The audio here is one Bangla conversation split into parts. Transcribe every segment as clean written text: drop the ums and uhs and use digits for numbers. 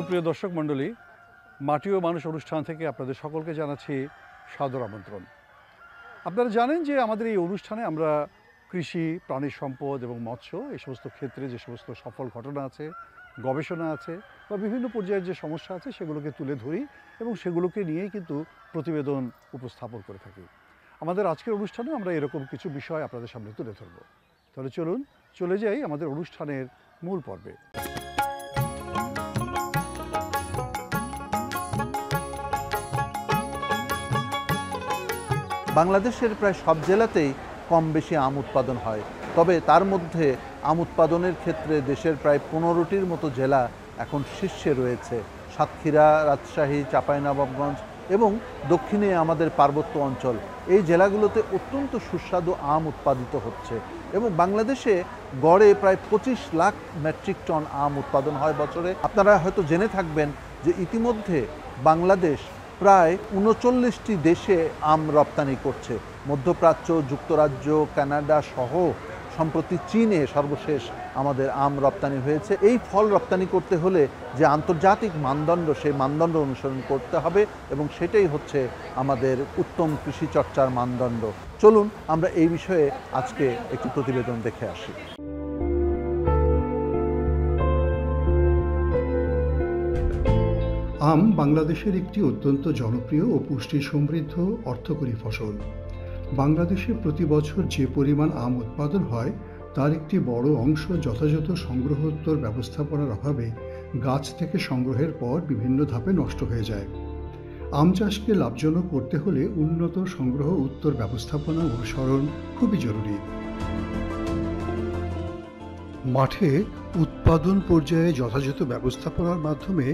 সুপ্রিয় দর্শক মণ্ডলী, মাটি ও মানুষ অনুষ্ঠান থেকে আপনাদের সকলকে জানাচ্ছি সাদর আমন্ত্রণ। আপনারা জানেন যে আমাদের এই অনুষ্ঠানে আমরা কৃষি, প্রাণী সম্পদ এবং মৎস্য এই সমস্ত ক্ষেত্রে যে সমস্ত সফল ঘটনা আছে, গবেষণা আছে বা বিভিন্ন পর্যায়ের যে সমস্যা আছে সেগুলোকে তুলে ধরি এবং সেগুলোকে নিয়েই কিন্তু প্রতিবেদন উপস্থাপন করে থাকি। আমাদের আজকের অনুষ্ঠানে আমরা এরকম কিছু বিষয় আপনাদের সামনে তুলে ধরব। তাহলে চলুন চলে যাই আমাদের অনুষ্ঠানের মূল পর্বে। বাংলাদেশের প্রায় সব জেলাতেই কম বেশি আম উৎপাদন হয়, তবে তার মধ্যে আম উৎপাদনের ক্ষেত্রে দেশের প্রায় 15টির মতো জেলা এখন শীর্ষে রয়েছে। সাতক্ষীরা, রাজশাহী, চাঁপাইনবাবগঞ্জ এবং দক্ষিণে আমাদের পার্বত্য অঞ্চল, এই জেলাগুলোতে অত্যন্ত সুস্বাদু আম উৎপাদিত হচ্ছে এবং বাংলাদেশে গড়ে প্রায় 25 লাখ মেট্রিক টন আম উৎপাদন হয় বছরে। আপনারা হয়তো জেনে থাকবেন যে ইতিমধ্যে বাংলাদেশ প্রায় 39টি দেশে আম রপ্তানি করছে। মধ্যপ্রাচ্য, যুক্তরাজ্য, কানাডা সহ সম্প্রতি চীনে সর্বশেষ আমাদের আম রপ্তানি হয়েছে। এই ফল রপ্তানি করতে হলে যে আন্তর্জাতিক মানদণ্ড, সেই মানদণ্ড অনুসরণ করতে হবে এবং সেটাই হচ্ছে আমাদের উত্তম কৃষি চর্চার মানদণ্ড। চলুন আমরা এই বিষয়ে আজকে একটি প্রতিবেদন দেখে আসি। আম বাংলাদেশের একটি অত্যন্ত জনপ্রিয় ও পুষ্টি সমৃদ্ধ অর্থকরী ফসল। বাংলাদেশে প্রতি বছর যে পরিমাণ আম উৎপাদন হয় তার একটি বড় অংশ যথাযথ সংগ্রহোত্তর ব্যবস্থাপনার অভাবে গাছ থেকে সংগ্রহের পর বিভিন্ন ধাপে নষ্ট হয়ে যায়। আম চাষকে লাভজনক করতে হলে উন্নত সংগ্রহ উত্তর ব্যবস্থাপনা অনুসরণ খুবই জরুরি। মাঠে উৎপাদন পর্যায়ে যথাযথ ব্যবস্থাপনার মাধ্যমে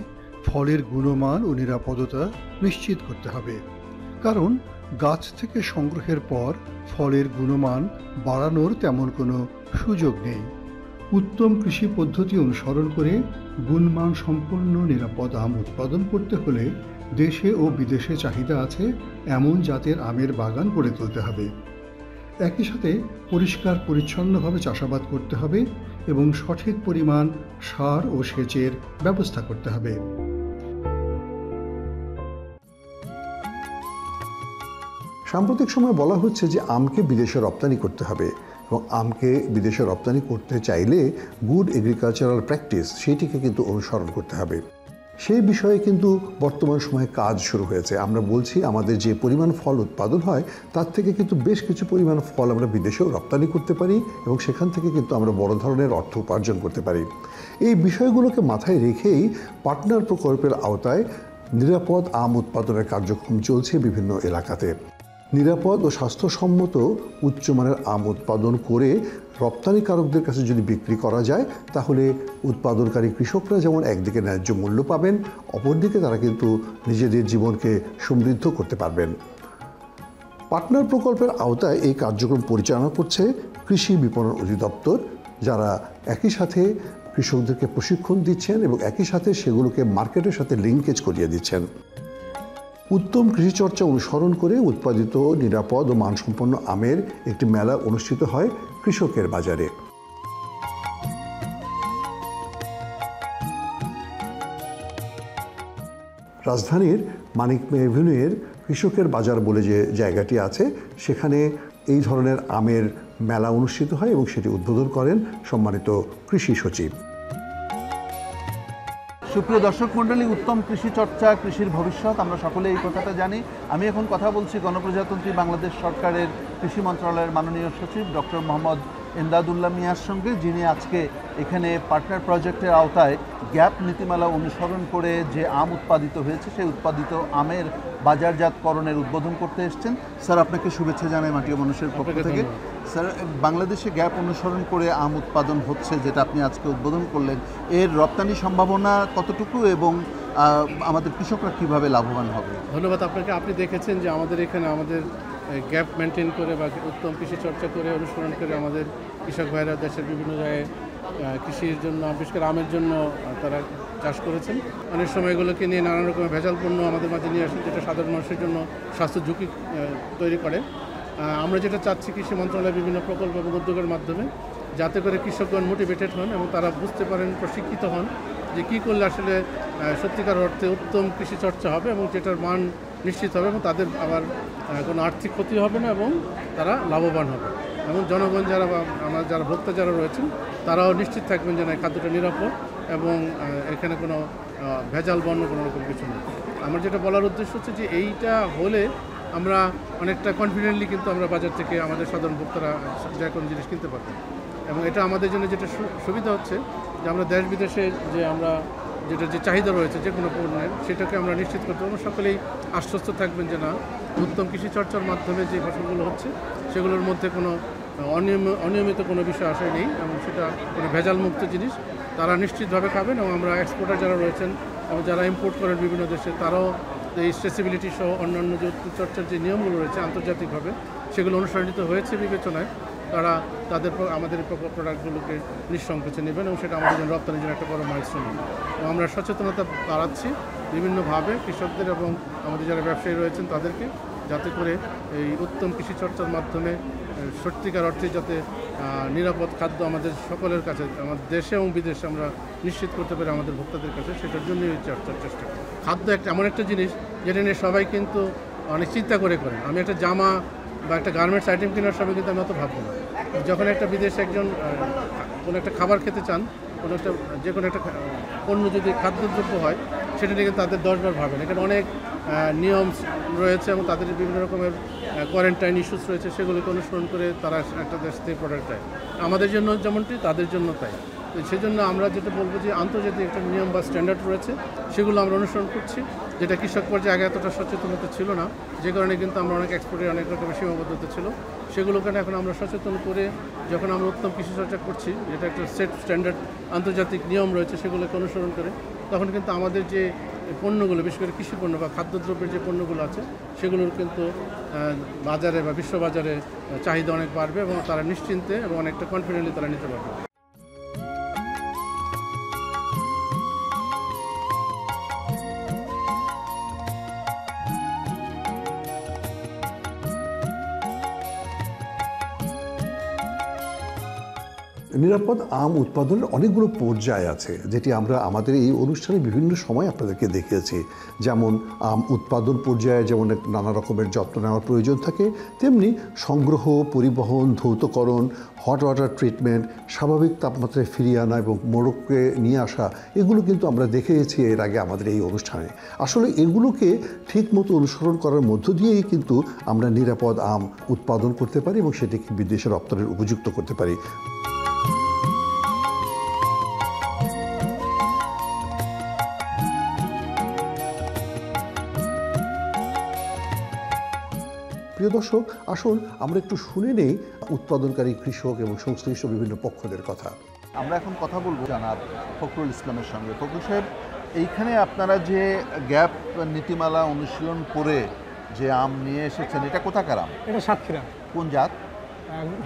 ফলের গুণমান ও নিরাপদতা নিশ্চিত করতে হবে, কারণ গাছ থেকে সংগ্রহের পর ফলের গুণমান বাড়ানোর তেমন কোনো সুযোগ নেই। উত্তম কৃষি পদ্ধতি অনুসরণ করে গুণমান সম্পন্ন নিরাপদ আম উৎপাদন করতে হলে দেশে ও বিদেশে চাহিদা আছে এমন জাতের আমের বাগান গড়ে তুলতে হবে। একই সাথে পরিষ্কার পরিচ্ছন্নভাবে চাষাবাদ করতে হবে এবং সঠিক পরিমাণ সার ও সেচের ব্যবস্থা করতে হবে। সাম্প্রতিক সময়ে বলা হচ্ছে যে আমকে বিদেশে রপ্তানি করতে হবে এবং আমকে বিদেশে রপ্তানি করতে চাইলে গুড এগ্রিকালচারাল প্র্যাকটিস সেইটিকে কিন্তু অনুসরণ করতে হবে। সেই বিষয়ে কিন্তু বর্তমান সময়ে কাজ শুরু হয়েছে। আমরা বলছি আমাদের যে পরিমাণ ফল উৎপাদন হয় তার থেকে কিন্তু বেশ কিছু পরিমাণ ফল আমরা বিদেশেও রপ্তানি করতে পারি এবং সেখান থেকে কিন্তু আমরা বড় ধরনের অর্থ উপার্জন করতে পারি। এই বিষয়গুলোকে মাথায় রেখেই পার্টনার প্রকল্পের আওতায় নিরাপদ আম উৎপাদনের কার্যক্রম চলছে বিভিন্ন এলাকাতে। নিরাপদ ও স্বাস্থ্যসম্মত উচ্চমানের আম উৎপাদন করে রপ্তানিকারকদের কাছে যদি বিক্রি করা যায় তাহলে উৎপাদনকারী কৃষকরা যেমন একদিকে ন্যায্য মূল্য পাবেন, অপরদিকে তারা কিন্তু নিজেদের জীবনকে সমৃদ্ধ করতে পারবেন। পার্টনার প্রকল্পের আওতায় এই কার্যক্রম পরিচালনা করছে কৃষি বিপণন অধিদপ্তর, যারা একই সাথে কৃষকদেরকে প্রশিক্ষণ দিচ্ছেন এবং একই সাথে সেগুলোকে মার্কেটের সাথে লিঙ্কেজ করিয়ে দিচ্ছেন। উত্তম কৃষিচর্চা অনুসরণ করে উৎপাদিত নিরাপদ ও মানসম্পন্ন আমের একটি মেলা অনুষ্ঠিত হয় কৃষকের বাজারে। রাজধানীর মানিক মে এভিনিউয়ের কৃষকের বাজার বলে যে জায়গাটি আছে, সেখানে এই ধরনের আমের মেলা অনুষ্ঠিত হয় এবং সেটি উদ্বোধন করেন সম্মানিত কৃষি সচিব। সুপ্রিয় দর্শক মণ্ডলী, উত্তম কৃষি চর্চা, কৃষির ভবিষ্যৎ, আমরা সকলে এই কথাটা জানি। আমি এখন কথা বলছি গণপ্রজাতন্ত্রী বাংলাদেশ সরকারের কৃষি মন্ত্রণালয়ের মাননীয় সচিব ডক্টর মোহাম্মদ এমদাদুল্লাহ মিয়ার সঙ্গে, যিনি আজকে এখানে পার্টনার প্রজেক্টের আওতায় গ্যাপ নীতিমালা অনুসরণ করে যে আম উৎপাদিত হয়েছে সেই উৎপাদিত আমের বাজারজাতকরণের উদ্বোধন করতে এসেছেন। স্যার, আপনাকে শুভেচ্ছা জানাই মাটি ও মানুষের পক্ষ থেকে। স্যার, বাংলাদেশে গ্যাপ অনুসরণ করে আম উৎপাদন হচ্ছে, যেটা আপনি আজকে উদ্বোধন করলেন, এর রপ্তানি সম্ভাবনা কতটুকু এবং আমাদের কৃষকরা কীভাবে লাভবান হবে? ধন্যবাদ আপনাকে। আপনি দেখেছেন যে আমাদের এখানে আমাদের গ্যাপ মেনটেন করে বা উত্তম কৃষি চর্চা করে অনুসরণ করে আমাদের কৃষক ভাইরা দেশের বিভিন্ন জায়গায় কৃষির জন্য, বিশেষ করে আমের জন্য তারা চাষ করেছেন। অনেক সময় এগুলোকে নিয়ে নানান রকমের ভেজাল পণ্য আমাদের মাঝে নিয়ে আসেন, যেটা সাধারণ মানুষের জন্য স্বাস্থ্য ঝুঁকি তৈরি করে। আমরা যেটা চাচ্ছি কৃষি মন্ত্রণালয়ের বিভিন্ন প্রকল্প এবং উদ্যোগের মাধ্যমে যাতে করে কৃষকগণ মোটিভেটেড হন এবং তারা বুঝতে পারেন, প্রশিক্ষিত হন যে কী করলে আসলে সত্যিকার অর্থে উত্তম কৃষি চর্চা হবে এবং যেটার মান নিশ্চিত হবে এবং তাদের আবার কোনো আর্থিক ক্ষতি হবে না এবং তারা লাভবান হবে এবং জনগণ যারা বা আমার যারা ভোক্তা যারা রয়েছেন তারাও নিশ্চিত থাকবেন যে না, খাদ্যটা নিরাপদ এবং এখানে কোনো ভেজাল বন্য কোনো রকম কিছু নেই। আমার যেটা বলার উদ্দেশ্য হচ্ছে যে এইটা হলে আমরা অনেকটা কনফিডেন্টলি কিন্তু আমরা বাজার থেকে আমাদের সাধারণ ভোক্তারা যে কোনো জিনিস কিনতে পারবো এবং এটা আমাদের জন্য যেটা সুবিধা হচ্ছে যে আমরা দেশ বিদেশে যে আমরা যেটা যে চাহিদা রয়েছে যে কোনো পণ্যের সেটাকে আমরা নিশ্চিত করতে পারবো। সকলেই আশ্বস্ত থাকবেন যে না, উত্তম কৃষি চর্চার মাধ্যমে যে ফসলগুলো হচ্ছে সেগুলোর মধ্যে কোনো অনিয়মিত কোনো বিষয় আশাই নেই এবং সেটা কোনো ভেজালমুক্ত জিনিস তারা নিশ্চিতভাবে খাবেন এবং আমরা এক্সপোর্টার যারা রয়েছেন এবং যারা ইম্পোর্ট করেন বিভিন্ন দেশে তারাও এই স্ট্রেসিবিলিটি সহ অন্যান্য যে চর্চার যে নিয়মগুলো রয়েছে আন্তর্জাতিকভাবে সেগুলো অনুসরণিত হয়েছে বিবেচনায় তারা তাদের আমাদের প্রোডাক্টগুলোকে নিঃসংকোচে নেবেন এবং সেটা আমাদের জন্য রপ্তানির জন্য একটা বড় মাইলস্টোন হবে এবং আমরা সচেতনতা বাড়াচ্ছি বিভিন্নভাবে কৃষকদের এবং আমাদের যারা ব্যবসায়ী রয়েছেন তাদেরকে, যাতে করে এই উত্তম কৃষি চর্চার মাধ্যমে সত্যিকার অর্থে যাতে নিরাপদ খাদ্য আমাদের সকলের কাছে, আমাদের দেশে এবং বিদেশে আমরা নিশ্চিত করতে পারি আমাদের ভোক্তাদের কাছে, সেটার জন্যই এই চর্চার চেষ্টা। খাদ্য এমন একটা জিনিস যেটা নিয়ে সবাই কিন্তু অনেক চিন্তা করেন। আমি একটা জামা বা একটা গার্মেন্টস আইটেম কেনার সময় কিন্তু আমি অত ভাববো না। যখন একটা বিদেশে একজন কোনো একটা খাবার খেতে চান, কোনো একটা যে কোনো একটা পণ্য যদি খাদ্যদ্রব্য হয় সেটা নিয়ে কিন্তু তাদের 10 বার ভাবেন। এখানে অনেক নিয়ম রয়েছে এবং তাদের বিভিন্ন রকমের কোয়ারেন্টাইন ইস্যুস রয়েছে, সেগুলোকে অনুসরণ করে তারা একটা দেশ থেকে প্রোডাক্ট দেয়। আমাদের জন্য যেমনটি তাদের জন্য তাই। তো সেজন্য আমরা যেটা বলবো যে আন্তর্জাতিক একটা নিয়ম বা স্ট্যান্ডার্ড রয়েছে সেগুলো আমরা অনুসরণ করছি, যেটা কৃষক পর্যায়ে আগে এতটা সচেতনতা ছিল না, যে কারণে কিন্তু আমরা অনেক এক্সপোর্টের অনেক রকমের সীমাবদ্ধতা ছিল। সেগুলোকে এখন আমরা সচেতন করে যখন আমরা উত্তম কৃষি চর্চা করছি, যেটা একটা সেট স্ট্যান্ডার্ড আন্তর্জাতিক নিয়ম রয়েছে সেগুলোকে অনুসরণ করে, তখন কিন্তু আমাদের যে পণ্যগুলো, বিশেষ করে কৃষি পণ্য বা খাদ্যদ্রব্যের যে পণ্যগুলো আছে সেগুলোর কিন্তু বাজারে বা বিশ্ববাজারে চাহিদা অনেক বাড়বে এবং তারা নিশ্চিন্তে এবং অনেকটা কনফিডেন্টলি তারা নিতে পারবে। নিরাপদ আম উৎপাদনের অনেকগুলো পর্যায় আছে, যেটি আমরা আমাদের এই অনুষ্ঠানে বিভিন্ন সময় আপনাদেরকে দেখিয়েছি। যেমন আম উৎপাদন পর্যায়ে যেমন নানা রকমের যত্ন নেওয়ার প্রয়োজন থাকে, তেমনি সংগ্রহ, পরিবহন, ধৌতকরণ, হট ওয়াটার ট্রিটমেন্ট, স্বাভাবিক তাপমাত্রায় ফিরিয়ে আনা এবং মোড়কে নিয়ে আসা, এগুলো কিন্তু আমরা দেখেছি এর আগে আমাদের এই অনুষ্ঠানে। আসলে এগুলোকে ঠিকমতো অনুসরণ করার মধ্য দিয়েই কিন্তু আমরা নিরাপদ আম উৎপাদন করতে পারি এবং সেটিকে বিদেশে রপ্তানির উপযুক্ত করতে পারি। প্রিয় দর্শক, আসুন আমরা একটু শুনে নেই উৎপাদনকারী কৃষক এবং সংশ্লিষ্ট বিভিন্ন পক্ষদের কথা। আমরা এখন কথা বলবো জানাব ফখরুল ইসলামের সঙ্গে। ফখরুল সাহেব, এইখানে আপনারা যে গ্যাপ নীতিমালা অনুশীলন করে যে আম নিয়ে এসেছেন, এটা কোথাকার আম? এটা সাতক্ষীরা। কোন জাত?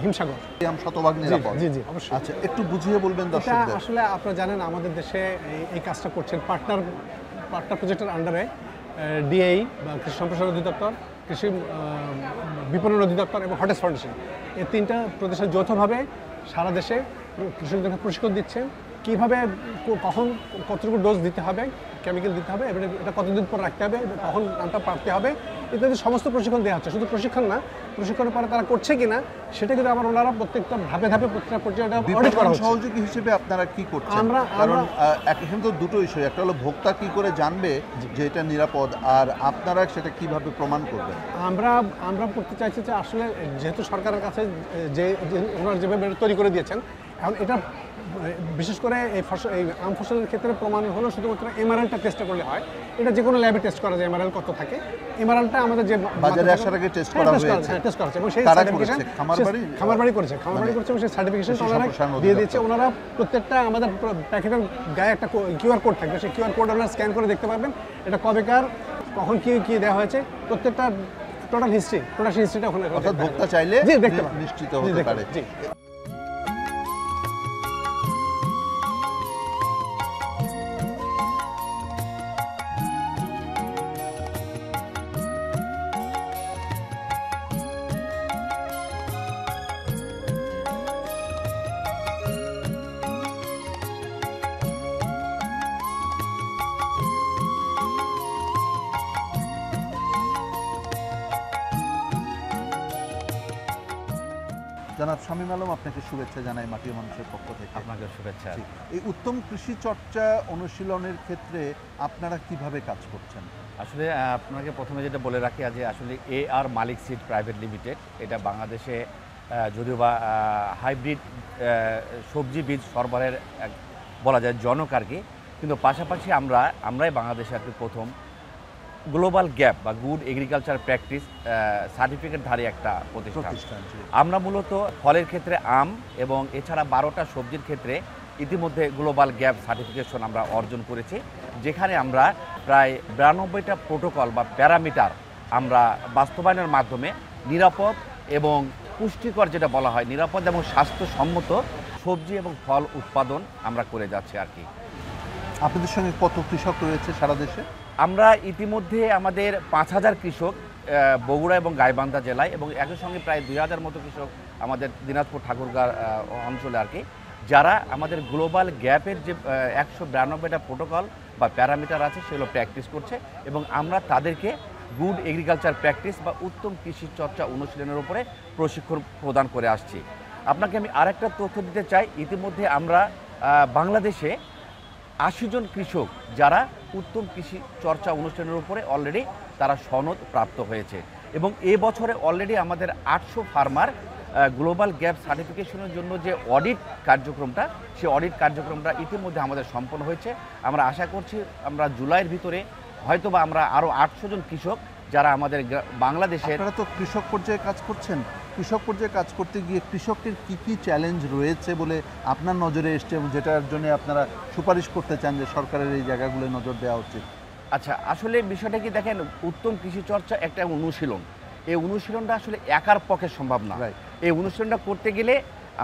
হিমসাগর। এই আম শতভাগ নিরাপদ? জি জি অবশ্যই। আচ্ছা, একটু বুঝিয়ে বলবেন দর্শকদের। আসলে আপনারা জানেন আমাদের দেশে এই কাজটা করছেন পার্টনার প্রজেক্টের আন্ডারে ডিআই বা কৃষি সম্প্রসারণ অধিদপ্তর, কৃষি বিপণন অধিদপ্তর এবং হটেস ফাউন্ডেশন, এই 3টা প্রতিষ্ঠান যৌথভাবে সারা দেশে কৃষকদেরকে প্রশিক্ষণ দিচ্ছেন কীভাবে কখন কতটুকু ডোজ দিতে হবে, কেমিক্যাল দিতে হবে, এবারে এটা কতদিন পর রাখতে হবে, কখন আমটা পাড়তে হবে, ইত্যাদি সমস্ত প্রশিক্ষণ দেওয়া হচ্ছে। শুধু প্রশিক্ষণ না, প্রশিক্ষণের পরে তারা করছে কিনা সেটা কিন্তু আবার ওনারা প্রত্যেকটা ধাপে ধাপে প্রত্যেকটা পর্যায়ে অডিট করা হচ্ছে। সহযোগী হিসেবে আপনারা কি করছেন? কারণ এখানে তো দুটো ইস্যু, একটা হলো ভোক্তা কি করে জানবে যে এটা নিরাপদ, আর আপনারা সেটা কিভাবে প্রমাণ করবেন? আমরা করতে চাইছি যে আসলে যেহেতু সরকারের কাছে যে ওনারা যেভাবে তৈরি করে দিয়েছেন, এখন এটা বিশেষ করে এই আম ফসলের ক্ষেত্রে প্রমাণ হলো শুধুমাত্র এমআরএলটা টেস্ট করলে হয়। এটা যে কোনো ল্যাবে টেস্ট করা যায়, এমআরএল কত থাকে। এমআরএলটা আমাদের যে বাজারে আসার আগে টেস্ট করা হয়েছে, টেস্ট করা হয়েছে এবং সেই সার্টিফিকেশন খামারবাড়ি করেছে এবং সেই সার্টিফিকেশন ওনারা দিয়ে দিয়েছে। ওনারা প্রত্যেকটা আমাদের প্যাকেটের গায়ে একটা কিউআর কোড থাকবে, সেই কিউআর কোড আপনারা স্ক্যান করে দেখতে পারবেন এটা কবেকার, কখন কি দেওয়া হয়েছে, প্রত্যেকটা টোটাল হিস্ট্রি, প্রোডাকশন হিস্ট্রিটা ওখানে ভোক্তা চাইলে দেখতে পারে, নিশ্চিত হতে পারে। জনাব শামীম আলম, আপনাকে শুভেচ্ছা জানাই মাটি ও মানুষের পক্ষ থেকে। আপনাকে শুভেচ্ছা। জি। এই উত্তম কৃষি চর্চা অনুশীলনের ক্ষেত্রে আপনারা কিভাবে কাজ করছেন? আসলে আপনাকে প্রথমে যেটা বলে রাখি যে আসলে AR মালিক সিড প্রাইভেট লিমিটেড, এটা বাংলাদেশে যদিও বা হাইব্রিড সবজি বীজ সরবরাহের বলা যায় জনক আর কি, কিন্তু পাশাপাশি আমরাই বাংলাদেশে আর কি প্রথম গ্লোবাল গ্যাপ বা গুড এগ্রিকালচার প্র্যাকটিস সার্টিফিকেটধারী একটা প্রতিষ্ঠান। আমরা মূলত ফলের ক্ষেত্রে আম এবং এছাড়া 12টা সবজির ক্ষেত্রে ইতিমধ্যে গ্লোবাল গ্যাপ সার্টিফিকেশন আমরা অর্জন করেছি, যেখানে আমরা প্রায় 92টা প্রোটোকল বা প্যারামিটার আমরা বাস্তবায়নের মাধ্যমে নিরাপদ এবং পুষ্টিকর, যেটা বলা হয় নিরাপদ এবং স্বাস্থ্যসম্মত সবজি এবং ফল উৎপাদন আমরা করে যাচ্ছি আর কি। আপনাদের সঙ্গে কত কৃষক রয়েছে সারা দেশে? আমরা ইতিমধ্যে আমাদের 5000 কৃষক বগুড়া এবং গাইবান্ধা জেলায়, এবং একই সঙ্গে প্রায় 2000 মতো কৃষক আমাদের দিনাজপুর ঠাকুরগাঁও অঞ্চলে আর কি, যারা আমাদের গ্লোবাল গ্যাপের যে 192টা প্রোটোকল বা প্যারামিটার আছে সেগুলো প্র্যাকটিস করছে, এবং আমরা তাদেরকে গুড এগ্রিকালচার প্র্যাকটিস বা উত্তম কৃষি চর্চা অনুশীলনের উপরে প্রশিক্ষণ প্রদান করে আসছি। আপনাকে আমি আরেকটা তথ্য দিতে চাই, ইতিমধ্যে আমরা বাংলাদেশে 80 জন কৃষক যারা উত্তম কৃষি চর্চা অনুষ্ঠানের উপরে অলরেডি তারা সনদ প্রাপ্ত হয়েছে, এবং বছরে অলরেডি আমাদের 800 ফার্মার গ্লোবাল গ্যাপ সার্টিফিকেশনের জন্য যে অডিট কার্যক্রমটা, সেই অডিট কার্যক্রমটা ইতিমধ্যে আমাদের সম্পন্ন হয়েছে। আমরা আশা করছি আমরা জুলাইয়ের ভিতরে হয়তোবা আমরা আরও 800 জন কৃষক যারা আমাদের বাংলাদেশের। আপনারা তো কৃষক পর্যায়ে কাজ করছেন, কৃষক পর্যায়ে কাজ করতে গিয়ে কৃষকের কি কি চ্যালেঞ্জ রয়েছে বলে আপনার নজরে এসছে, এবং যেটার জন্য আপনারা সুপারিশ করতে চান যে সরকারের এই জায়গাগুলো নজর দেওয়া উচিত? আচ্ছা, আসলে বিষয়টা কি দেখেন, উত্তম কৃষি চর্চা একটা অনুশীলন, এই অনুশীলনটা আসলে একার পক্ষে সম্ভব না। এই অনুশীলনটা করতে গেলে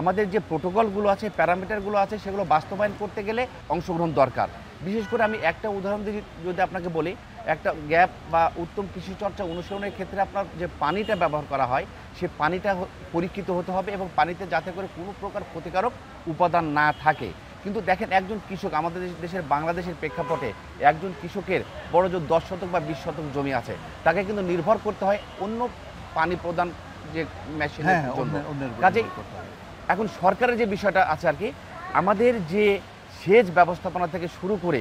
আমাদের যে প্রোটোকলগুলো আছে, প্যারামিটারগুলো আছে, সেগুলো বাস্তবায়ন করতে গেলে অংশগ্রহণ দরকার। বিশেষ করে আমি একটা উদাহরণ যদি আপনাকে বলি, একটা গ্যাপ বা উত্তম কৃষি চর্চা অনুশীলনের ক্ষেত্রে আপনার যে পানিটা ব্যবহার করা হয়, সে পানিটা পরীক্ষিত হতে হবে, এবং পানিতে যাতে করে কোনো প্রকার ক্ষতিকারক উপাদান না থাকে। কিন্তু দেখেন, একজন কৃষক আমাদের দেশের বাংলাদেশের প্রেক্ষাপটে একজন কৃষকের বড় জোর 10 শতক বা 20 শতক জমি আছে, তাকে কিন্তু নির্ভর করতে হয় অন্য পানি প্রদান যে মেশিনের জন্য। কাজেই এখন সরকারের যে বিষয়টা আছে আর কি, আমাদের যে সেচ ব্যবস্থাপনা থেকে শুরু করে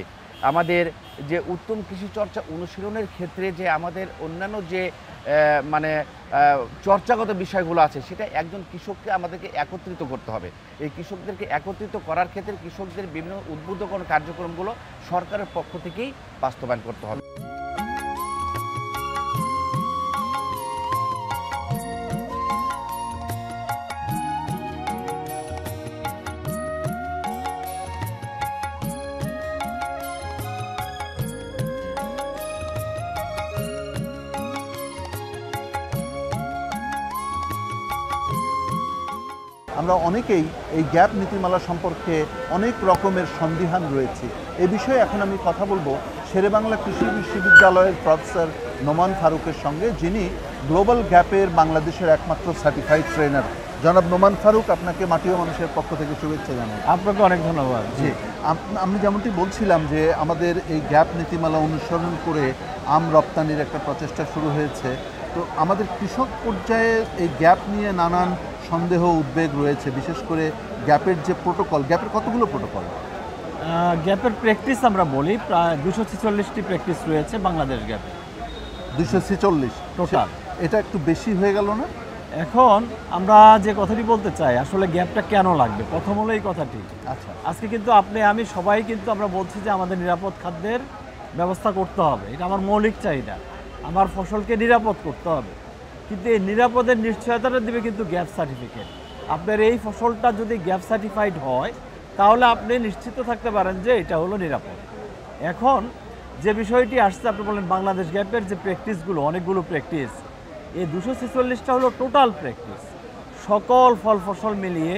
আমাদের যে উত্তম কৃষি চর্চা অনুশীলনের ক্ষেত্রে যে আমাদের অন্যান্য যে চর্চাগত বিষয়গুলো আছে, সেটা একজন কৃষককে আমাদেরকে একত্রিত করতে হবে। এই কৃষকদেরকে একত্রিত করার ক্ষেত্রে কৃষকদের বিভিন্ন উদ্বুদ্ধকরণ কার্যক্রমগুলো সরকারের পক্ষ থেকেই বাস্তবায়ন করতে হবে। আমরা অনেকেই এই গ্যাপ নীতিমালা সম্পর্কে অনেক রকমের সন্দিহান রয়েছে। এ বিষয়ে এখন আমি কথা বলবো শেরেবাংলা কৃষি বিশ্ববিদ্যালয়ের প্রফেসর নোমান ফারুকের সঙ্গে, যিনি গ্লোবাল গ্যাপের বাংলাদেশের একমাত্র সার্টিফাইড ট্রেনার। জনাব নোমান ফারুক, আপনাকে মাটি ও মানুষের পক্ষ থেকে শুভেচ্ছা জানাই। আপনাকে অনেক ধন্যবাদ। জি, আমি যেমনটি বলছিলাম যে আমাদের এই গ্যাপ নীতিমালা অনুসরণ করে আম রপ্তানির একটা প্রচেষ্টা শুরু হয়েছে। তো আমাদের কৃষক পর্যায়ে এই গ্যাপ নিয়ে নানান সন্দেহ উদ্বেগ রয়েছে, বিশেষ করে গ্যাপের যে প্রোটোকল, গ্যাপের কতগুলো প্রোটোকল? গ্যাপের প্র্যাকটিস আমরা বলি প্রায় 246টি প্র্যাকটিস রয়েছে বাংলাদেশ গ্যাপে। 246 টোটাল। এটা একটু বেশি হয়ে গেল না? এখন আমরা যে কথাটি বলতে চাই, আসলে গ্যাপটা কেন লাগবে, প্রথম হলো এই কথাটি। আচ্ছা, আজকে কিন্তু আমি সবাই কিন্তু আমরা বলছি যে আমাদের নিরাপদ খাদ্যের ব্যবস্থা করতে হবে, এটা আমার মৌলিক চাহিদা। আমার ফসলকে নিরাপদ করতে হবে, কিন্তু এই নিরাপদের নিশ্চয়তাটা দেবে কিন্তু গ্যাপ সার্টিফিকেট। আপনার এই ফসলটা যদি গ্যাপ সার্টিফাইড হয়, তাহলে আপনি নিশ্চিত থাকতে পারেন যে এটা হলো নিরাপদ। এখন যে বিষয়টি আসছে, আপনি বলেন বাংলাদেশ গ্যাপের যে প্র্যাকটিসগুলো, অনেকগুলো প্র্যাকটিস, এই 246টা হলো টোটাল প্র্যাকটিস। সকল ফল ফসল মিলিয়ে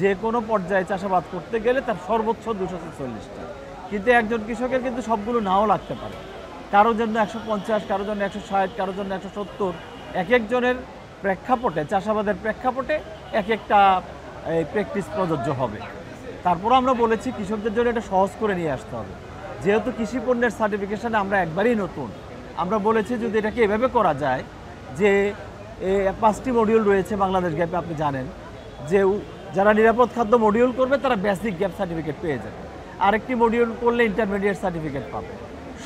যে কোনো পর্যায়ে চাষাবাদ করতে গেলে তার সর্বোচ্চ 246টা। কিন্তু একজন কৃষকের কিন্তু সবগুলো নাও লাগতে পারে, কারোর জন্য 150, কারোর জন্য 160, কারোর জন্য 170। এক একজনের প্রেক্ষাপটে, চাষাবাদের প্রেক্ষাপটে এক একটা প্র্যাকটিস প্রযোজ্য হবে। তারপর আমরা বলেছি কৃষকদের জন্য এটা সহজ করে নিয়ে আসতে হবে, যেহেতু কৃষি পণ্যের সার্টিফিকেশনে আমরা একবারই নতুন। আমরা বলেছি যদি এটাকে এভাবে করা যায় যে 5টি মডিউল রয়েছে বাংলাদেশ গ্যাপে, আপনি জানেন। যে যারা নিরাপদ খাদ্য মডিউল করবে তারা বেসিক গ্যাপ সার্টিফিকেট পেয়ে যাবে, আরেকটি মডিউল করলে ইন্টারমিডিয়েট সার্টিফিকেট পাবে,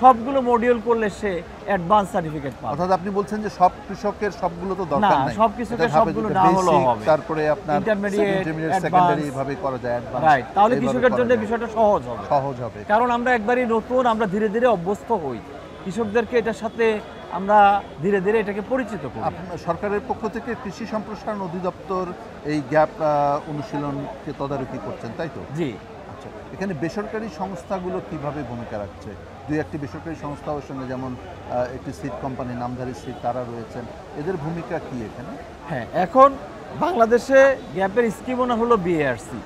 সবগুলো মডিউল করলে সে অ্যাডভান্স সার্টিফিকেট পাবে। অর্থাৎ আপনি বলছেন যে সব কৃষকের সবগুলো তো দরকার না, নাই, সব কৃষকের সবগুলো না হলেও হবে, তারপরে আপনার ইন্টারমিডিয়েট সেকেন্ডারি ভাবে করা যায়, অ্যাডভান্স, রাইট, তাহলে কৃষকের জন্য বিষয়টা সহজ হবে। কারণ আমরা একবারই নতুন, আমরা ধীরে ধীরে অভ্যস্ত হই, কৃষকদেরকে এটার সাথে আমরা ধীরে ধীরে এটাকে পরিচিত করি। সরকারের পক্ষ থেকে কৃষি সম্প্রসারণ অধিদপ্তর এই গ্যাপ অনুশীলনকে তদারকি করছেন, তাই তো? জি। আচ্ছা, এখানে বেসরকারি সংস্থাগুলো কিভাবে ভূমিকা রাখছে? দুই একটি বেসরকারি সংস্থার সঙ্গে, যেমন একটি সিড কোম্পানি, নামধারী সিড, তারা রয়েছেন, এদের ভূমিকা কি এখানে? হ্যাঁ, এখন বাংলাদেশে গ্যাপের স্কিমও হলো বিএআরসি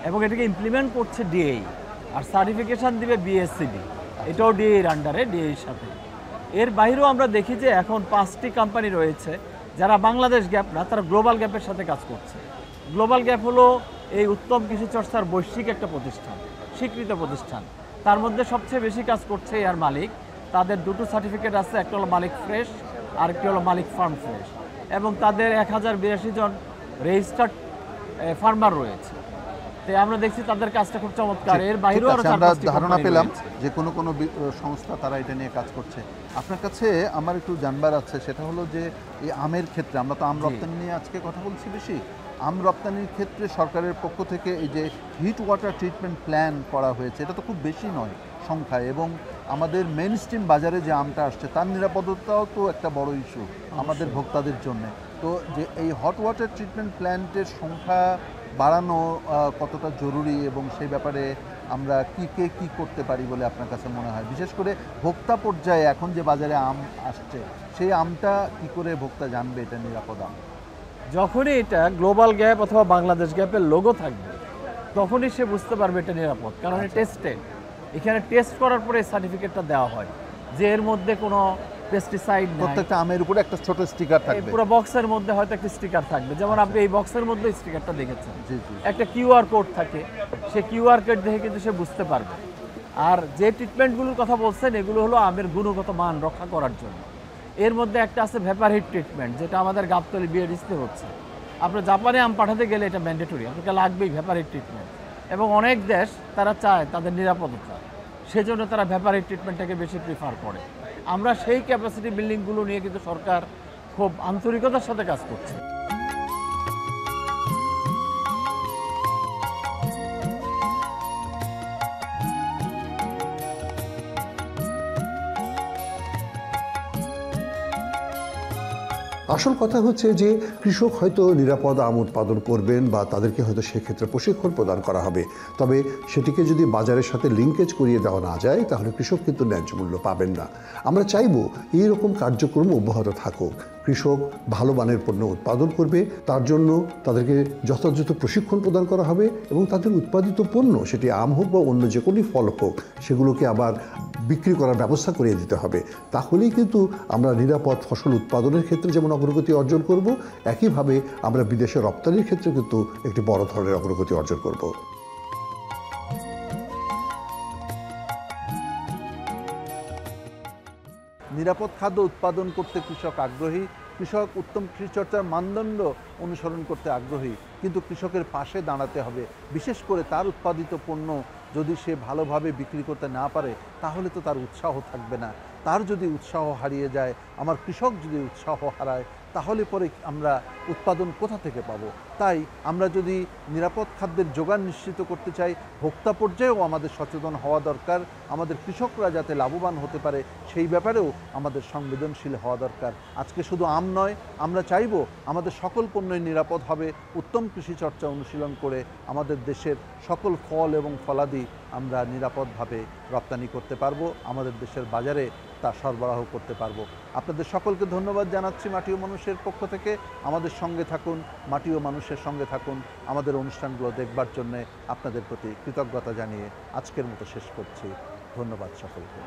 এবং এটাকে ইমপ্লিমেন্ট করছে ডিএই, আর সার্টিফিকেশন দিবে বিএসসিবি, এটাও ডিএর আন্ডারে, ডিএর সাথে। এর বাইরেও আমরা দেখি যে এখন 5টি কোম্পানি রয়েছে যারা বাংলাদেশ গ্যাপ না, তারা গ্লোবাল গ্যাপের সাথে কাজ করছে। গ্লোবাল গ্যাপ হলো এই উত্তম কৃষি চর্চার বৈশ্বিক একটা প্রতিষ্ঠান, স্বীকৃত প্রতিষ্ঠান। তার মধ্যে সবচেয়ে বেশি কাজ করছে এর মালিক, তাদের দুটো সার্টিফিকেট আছে, একটা হলো মালিক ফ্রেশ আর একটি হলো মালিক ফার্ম ফ্রেশ, এবং তাদের 1082 জন রেজিস্টার্ড ফার্মার রয়েছে। তাই আমরা দেখছি তাদের কাজটা খুব চমৎকার। এর বাইরেও আরো আমরা ধারণা পেলাম যে কোনো সংস্থা তারা এটা নিয়ে কাজ করছে। আপনার কাছে আমার একটু জানবার আছে, সেটা হলো যে এই আমের ক্ষেত্রে, আমরা তো আম রপ্তানি নিয়ে আজকে কথা বলছি বেশি, আম রপ্তানির ক্ষেত্রে সরকারের পক্ষ থেকে এই যে হিট ওয়াটার ট্রিটমেন্ট প্ল্যান করা হয়েছে, এটা তো খুব বেশি নয় সংখ্যায়, এবং আমাদের মেইন স্ট্রিম বাজারে যে আমটা আসছে তার নিরাপত্তাও তো একটা বড় ইস্যু আমাদের ভোক্তাদের জন্য। তো যে এই হট ওয়াটার ট্রিটমেন্ট প্ল্যান্টের সংখ্যা বাড়ানো কতটা জরুরি, এবং সেই ব্যাপারে আমরা কি করতে পারি বলে আপনার কাছে মনে হয়? বিশেষ করে ভোক্তা পর্যায়ে এখন যে বাজারে আম আসছে, সেই আমটা কি করে ভোক্তা জানবে এটা নিরাপদ আম? যখনই এটা গ্লোবাল গ্যাপ অথবা বাংলাদেশ গ্যাপের লোগো থাকবে তখনই সে বুঝতে পারবে এটা নিরাপদ, কারণ টেস্টেড। এখানে টেস্ট করার পরে সার্টিফিকেটটা দেওয়া হয় যে এর মধ্যে কোনো পেস্টিসাইড নাই। প্রত্যেকটা আমের উপরে একটা ছোট স্টিকার থাকবে, পুরো বক্সের মধ্যে হয়তো একটা স্টিকার থাকবে, যেমন আপনি এই বক্সের মধ্যে স্টিকারটা দেখেছেন, জি জি, একটা কিউআর কোড থাকে, সে কিউআর কোড দেখে কিন্তু সে বুঝতে পারবে। আর যে ট্রিটমেন্টগুলোর কথা বলছেন এগুলো হলো আমের গুণগত মান রক্ষা করার জন্য। এর মধ্যে একটা আছে ভেপার হিট ট্রিটমেন্ট, যেটা আমাদের গাবতলী বিএডিসিতে হচ্ছে। আপনার জাপানে আম পাঠাতে গেলে এটা ম্যান্ডেটরি, আপনাকে লাগবেই ভেপার হিট ট্রিটমেন্ট, এবং অনেক দেশ তারা চায় তাদের নিরাপত্তা, সেজন্য তারা ভেপার হিট ট্রিটমেন্টটাকে বেশি প্রিফার করে। আমরা সেই ক্যাপাসিটি বিল্ডিংগুলো নিয়ে কিন্তু সরকার খুব আন্তরিকতার সাথে কাজ করছে। আসল কথা হচ্ছে যে কৃষক হয়তো নিরাপদ আম উৎপাদন করবেন বা তাদেরকে হয়তো সেক্ষেত্রে প্রশিক্ষণ প্রদান করা হবে, তবে সেটিকে যদি বাজারের সাথে লিঙ্কেজ করিয়ে দেওয়া না যায় তাহলে কৃষক কিন্তু ন্যায্য মূল্য পাবেন না। আমরা চাইব এইরকম কার্যক্রম অব্যাহত থাকুক, কৃষক ভালো মানের পণ্য উৎপাদন করবে, তার জন্য তাদেরকে যথাযথ প্রশিক্ষণ প্রদান করা হবে, এবং তাদের উৎপাদিত পণ্য, সেটি আম হোক বা অন্য যে কোনো ফল হোক, সেগুলোকে আবার বিক্রি করার ব্যবস্থা করিয়ে দিতে হবে। তাহলেই কিন্তু আমরা নিরাপদ ফসল উৎপাদনের ক্ষেত্রে যেমন অগ্রগতি অর্জন করব, একইভাবে আমরা বিদেশে রপ্তানির ক্ষেত্রে কিন্তু একটি বড় ধরনের অগ্রগতি অর্জন করব। নিরাপদ খাদ্য উৎপাদন করতে কৃষক আগ্রহী, কৃষক উত্তম কৃষিচর্চার মানদণ্ড অনুসরণ করতে আগ্রহী, কিন্তু কৃষকের পাশে দাঁড়াতে হবে। বিশেষ করে তার উৎপাদিত পণ্য যদি সে ভালোভাবে বিক্রি করতে না পারে তাহলে তো তার উৎসাহ থাকবে না। তার যদি উৎসাহ হারিয়ে যায়, আমার কৃষক যদি উৎসাহ হারায়, তাহলে পরে আমরা উৎপাদন কোথা থেকে পাবো? তাই আমরা যদি নিরাপদ খাদ্যের যোগান নিশ্চিত করতে চাই, ভোক্তা পর্যায়েও আমাদের সচেতন হওয়া দরকার। আমাদের কৃষকরা যাতে লাভবান হতে পারে সেই ব্যাপারেও আমাদের সংবেদনশীল হওয়া দরকার। আজকে শুধু আম নয়, আমরা চাইব আমাদের সকল পণ্যই নিরাপদ হবে। উত্তম কৃষিচর্চা অনুশীলন করে আমাদের দেশের সকল ফল এবং ফলাদি আমরা নিরাপদভাবে রপ্তানি করতে পারবো, আমাদের দেশের বাজারে তা সরবরাহ করতে পারবো। আপনাদের সকলকে ধন্যবাদ জানাচ্ছি মাটি ও মানুষের পক্ষ থেকে। আমাদের সঙ্গে থাকুন, মাটি ও মানুষের সঙ্গে থাকুন। আমাদের অনুষ্ঠানগুলো দেখবার জন্যে আপনাদের প্রতি কৃতজ্ঞতা জানিয়ে আজকের মতো শেষ করছি। ধন্যবাদ সকলকে।